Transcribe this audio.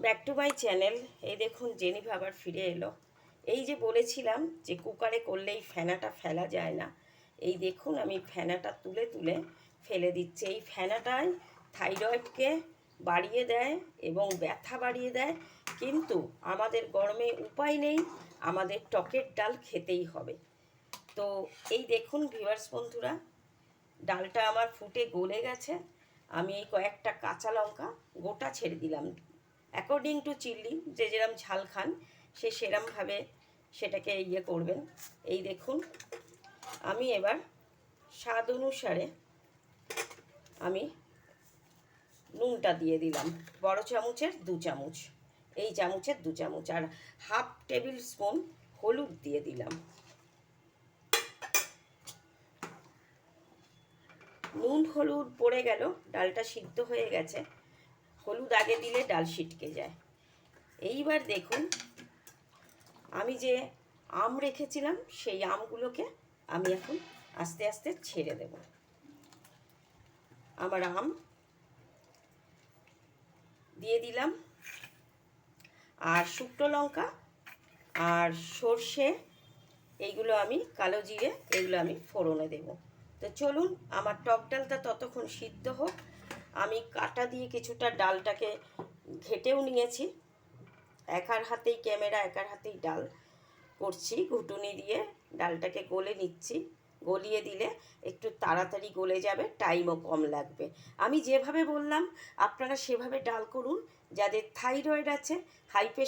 Back to my channel. এই দেখুন জেনিফা আবার ফিরে এলো। এই যে বলেছিলাম যে কুকারে করলেই ফেনাটা ফেলা যায় না, এই দেখুন আমি ফেনাটা তুলে তুলে ফেলে দিচ্ছি। এই ফেনাটাই থাইরয়েডকে বাড়িয়ে দেয় এবং ব্যথা বাড়িয়ে দেয়, কিন্তু আমাদের গরমে উপায় নেই, আমাদের টকের ডাল খেতেই হবে। তো এই দেখুন ভিউয়ার্স বন্ধুরা, ডালটা আমার ফুটে গলে গেছে। আমি এই কয়েকটা কাঁচা লঙ্কা গোটা ছেড়ে দিলাম, অ্যাকর্ডিং টু চিলি, যে যেরম ঝাল খান সে সেরমভাবে সেটাকে করবেন। এই দেখুন আমি এবার স্বাদ অনুসারে আমি নুনটা দিয়ে দিলাম, বড় চামচের 2 চামচ, এই চামচের 2 চামচ, আর হাফ টেবিল স্পুন হলুদ দিয়ে দিলাম। নুন হলুদ পড়ে গেল, ডালটা সিদ্ধ হয়ে গেছে। হলুদ আগে দিলে ডাল ছিটকে যায়। এইবার দেখুন আমি যে আম রেখেছিলাম সেই আমগুলোকে আমি এখন আস্তে আস্তে ছেড়ে দেব। আমার আম দিয়ে দিলাম, আর শুকনো লঙ্কা আর সর্ষে, এইগুলো আমি কালো জিরে, এগুলো আমি ফোড়নে দেব। তো চলুন আমার টক ডালটা ততক্ষণ সিদ্ধ হোক। আমি কাটা দিয়ে কিছুটা ডালটাকে ঘেটেও নিয়েছি, একার হাতেই ক্যামেরা একার হাতেই ডাল করছি, ঘুটুনি দিয়ে ডালটাকে গলে নিচ্ছি। গলিয়ে দিলে একটু তাড়াতাড়ি গলে যাবে, টাইমও কম লাগবে। আমি যেভাবে বললাম আপনারা সেভাবে ডাল করুন। যাদের থাইরয়েড আছে, হাই প্রেশার